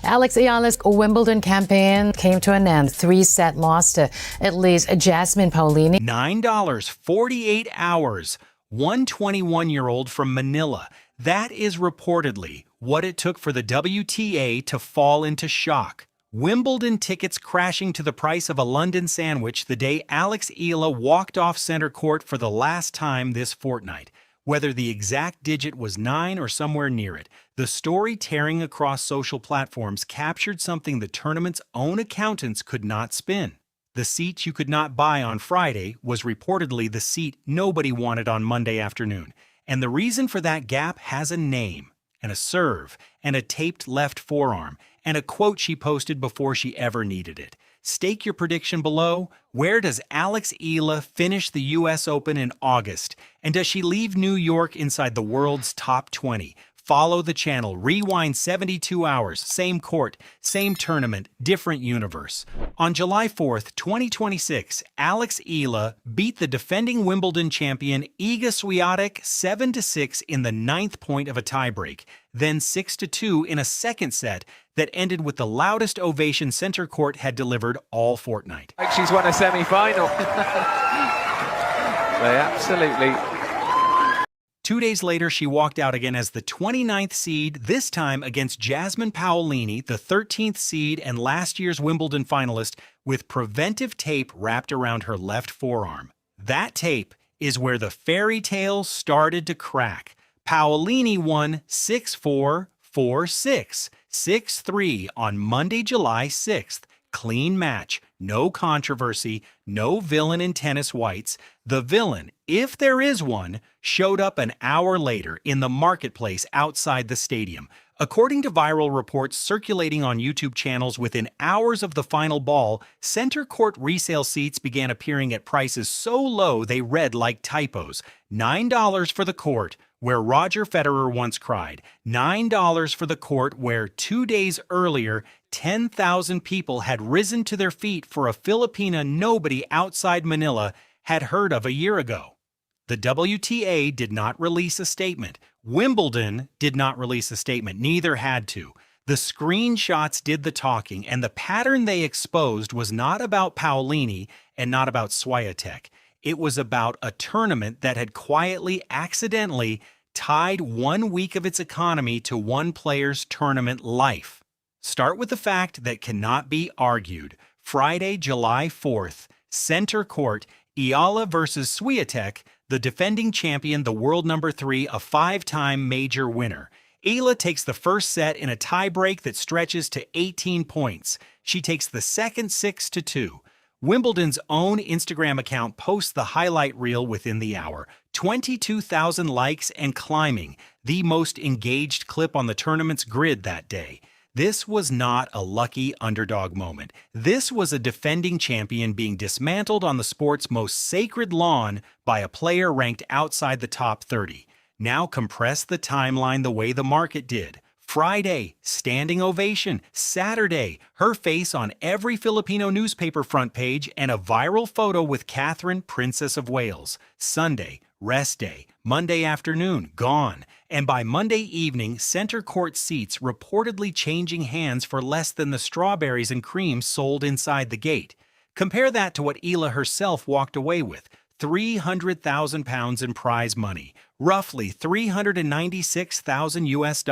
Alex Eala's Wimbledon campaign came to an end. 3-set loss to Italy's Jasmine Paolini. $9, 48 hours. 121-year-old from Manila. That is reportedly what it took for the WTA to fall into shock. Wimbledon tickets crashing to the price of a London sandwich the day Alex Eala walked off center court for the last time this fortnight. Whether the exact digit was 9 or somewhere near it, the story tearing across social platforms captured something the tournament's own accountants could not spin. The seat you could not buy on Friday was reportedly the seat nobody wanted on Monday afternoon. And the reason for that gap has a name, and a serve, and a taped left forearm, and a quote she posted before she ever needed it. Stake your prediction below. Where does Alex Eala finish the U.S. Open in August? And does she leave New York inside the world's top 20? Follow the channel. Rewind 72 hours. Same court, same tournament, different universe. On July 4th, 2026, Alex Eala beat the defending Wimbledon champion Iga Swiatek 7-6 in the 9th point of a tiebreak, then 6-2 in a second set that ended with the loudest ovation center court had delivered all fortnight. Like she's won a semi-final. They absolutely... 2 days later, she walked out again as the 29th seed, this time against Jasmine Paolini, the 13th seed and last year's Wimbledon finalist, with preventive tape wrapped around her left forearm. That tape is where the fairy tale started to crack. Paolini won 6-4, 4-6, 6-3 on Monday, July 6th. Clean match, no controversy, no villain in tennis whites. The villain, if there is one, showed up an hour later in the marketplace outside the stadium. According to viral reports circulating on YouTube channels within hours of the final ball, center court resale seats began appearing at prices so low they read like typos. $9 for the court, where Roger Federer once cried. $9 for the court where 2 days earlier, 10,000 people had risen to their feet for a Filipina nobody outside Manila had heard of a year ago. The WTA did not release a statement. Wimbledon did not release a statement. Neither had to. The screenshots did the talking, and the pattern they exposed was not about Paolini and not about Swiatek. It was about a tournament that had quietly, accidentally tied 1 week of its economy to one player's tournament life. Start with the fact that cannot be argued. Friday, July 4th, center court, Eala versus Swiatek, the defending champion, the world number 3, a 5-time major winner. Eala takes the first set in a tiebreak that stretches to 18 points. She takes the second 6-2. Wimbledon's own Instagram account posts the highlight reel within the hour. 22,000 likes and climbing, the most engaged clip on the tournament's grid that day. This was not a lucky underdog moment. This was a defending champion being dismantled on the sport's most sacred lawn by a player ranked outside the top 30. Now compress the timeline the way the market did. Friday, standing ovation. Saturday, her face on every Filipino newspaper front page and a viral photo with Catherine, Princess of Wales. Sunday, rest day. Monday afternoon, gone. And by Monday evening, center court seats reportedly changing hands for less than the strawberries and cream sold inside the gate. Compare that to what Eala herself walked away with. £300,000 in prize money, roughly $396,000 US,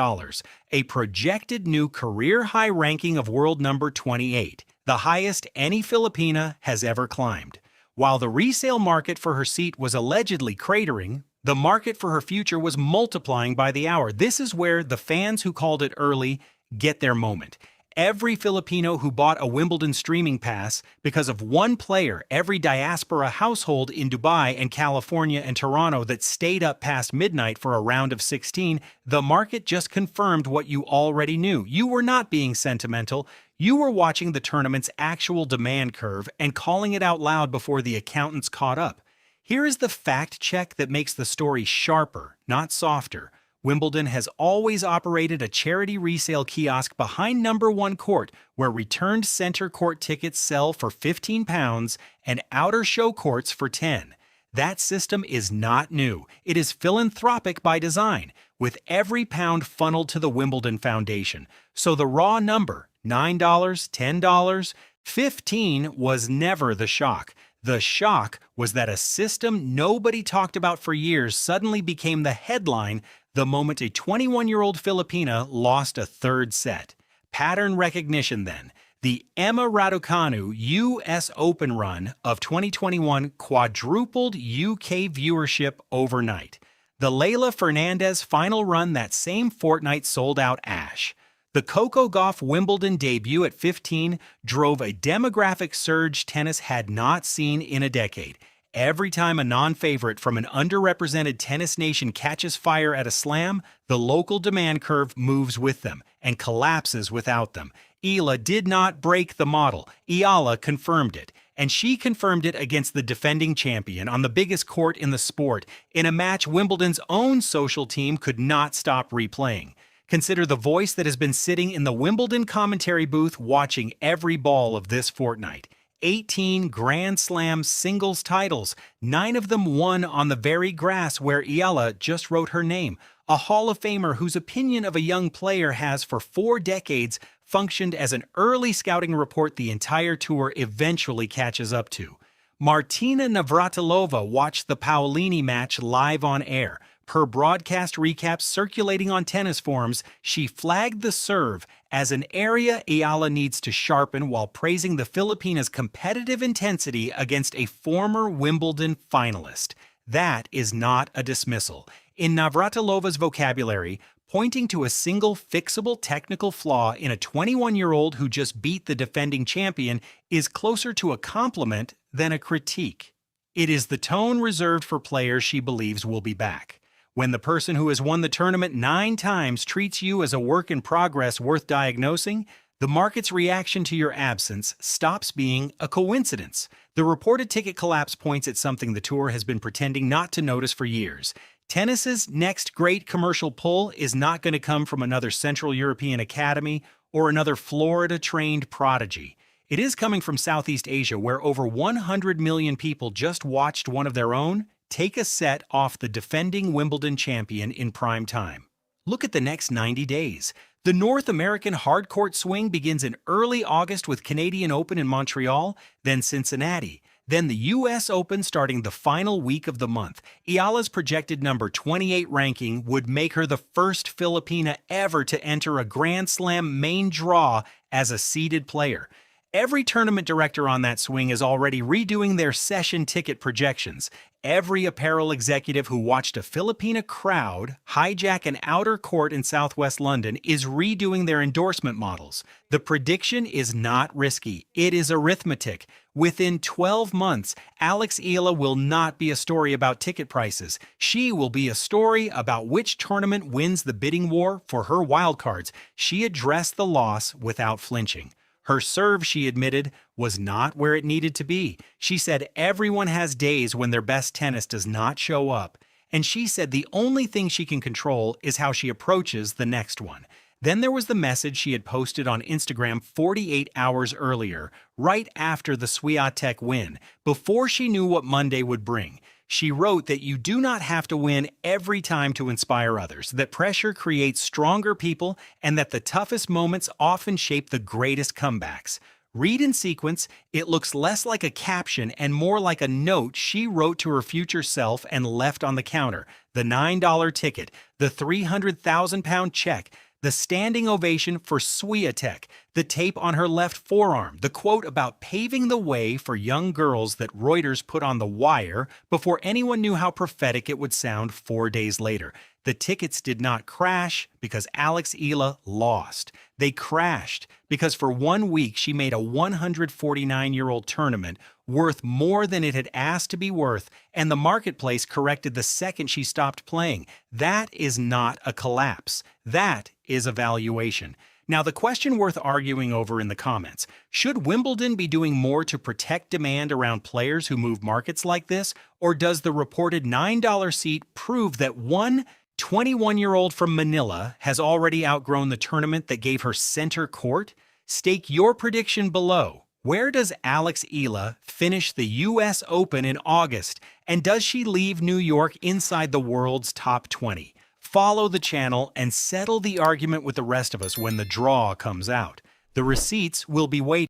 a projected new career high ranking of world number 28, the highest any Filipina has ever climbed. While the resale market for her seat was allegedly cratering, the market for her future was multiplying by the hour. This is where the fans who called it early get their moment. Every Filipino who bought a Wimbledon streaming pass because of one player, every diaspora household in Dubai and California and Toronto that stayed up past midnight for a round of 16, the market just confirmed what you already knew. You were not being sentimental. You were watching the tournament's actual demand curve and calling it out loud before the accountants caught up. Here is the fact check that makes the story sharper, not softer. Wimbledon has always operated a charity resale kiosk behind number 1 court where returned center court tickets sell for £15 and outer show courts for $10. That system is not new. It is philanthropic by design, with every pound funneled to the Wimbledon Foundation. So the raw number, $9, $10, $15, was never the shock. The shock was that a system nobody talked about for years suddenly became the headline the moment a 21-year-old Filipina lost a third set. Pattern recognition then. The Emma Raducanu U.S. Open run of 2021 quadrupled UK viewership overnight. The Leylah Fernandez final run that same fortnight sold out Ash. The Coco Gauff Wimbledon debut at 15 drove a demographic surge tennis had not seen in a decade. Every time a non-favorite from an underrepresented tennis nation catches fire at a slam, the local demand curve moves with them and collapses without them. Eala did not break the model. Eala confirmed it. And she confirmed it against the defending champion on the biggest court in the sport, in a match Wimbledon's own social team could not stop replaying. Consider the voice that has been sitting in the Wimbledon commentary booth watching every ball of this fortnight. 18 Grand Slam singles titles, 9 of them won on the very grass where Eala just wrote her name. A Hall of Famer whose opinion of a young player has for 4 decades functioned as an early scouting report the entire tour eventually catches up to. Martina Navratilova watched the Paolini match live on air. Per broadcast recaps circulating on tennis forums, she flagged the serve as an area Eala needs to sharpen while praising the Filipina's competitive intensity against a former Wimbledon finalist. That is not a dismissal. In Navratilova's vocabulary, pointing to a single fixable technical flaw in a 21-year-old who just beat the defending champion is closer to a compliment than a critique. It is the tone reserved for players she believes will be back. When the person who has won the tournament 9 times treats you as a work in progress worth diagnosing, the market's reaction to your absence stops being a coincidence. The reported ticket collapse points at something the tour has been pretending not to notice for years. Tennis's next great commercial pull is not going to come from another Central European academy or another Florida-trained prodigy. It is coming from Southeast Asia, where over 100 million people just watched one of their own take a set off the defending Wimbledon champion in prime time. Look at the next 90 days. The North American hardcourt swing begins in early August with Canadian Open in Montreal, then Cincinnati, then the U.S. Open starting the final week of the month. Eala's projected number 28 ranking would make her the first Filipina ever to enter a Grand Slam main draw as a seeded player. Every tournament director on that swing is already redoing their session ticket projections. Every apparel executive who watched a Filipina crowd hijack an outer court in southwest London is redoing their endorsement models. The prediction is not risky. It is arithmetic. Within 12 months, Alex Eala will not be a story about ticket prices. She will be a story about which tournament wins the bidding war for her wildcards. She addressed the loss without flinching. Her serve, she admitted, was not where it needed to be. She said everyone has days when their best tennis does not show up. And she said the only thing she can control is how she approaches the next one. Then there was the message she had posted on Instagram 48 hours earlier, right after the Swiatek win, before she knew what Monday would bring. She wrote that you do not have to win every time to inspire others, that pressure creates stronger people, and that the toughest moments often shape the greatest comebacks. Read in sequence, it looks less like a caption and more like a note she wrote to her future self and left on the counter. The $9 ticket, the 300,000-pound check, the standing ovation for Swiatek, the tape on her left forearm, the quote about paving the way for young girls that Reuters put on the wire before anyone knew how prophetic it would sound 4 days later. The tickets did not crash because Alex Eala lost. They crashed because for 1 week she made a 149-year-old tournament worth more than it had asked to be worth, and the marketplace corrected the second she stopped playing. That is not a collapse. That is a valuation. Now, the question worth arguing over in the comments: should Wimbledon be doing more to protect demand around players who move markets like this, or does the reported $9 seat prove that one 21-year-old from Manila has already outgrown the tournament that gave her center court? Stake your prediction below. Where does Alex Eala finish the U.S. Open in August? And does she leave New York inside the world's top 20? Follow the channel and settle the argument with the rest of us when the draw comes out. The receipts will be waiting.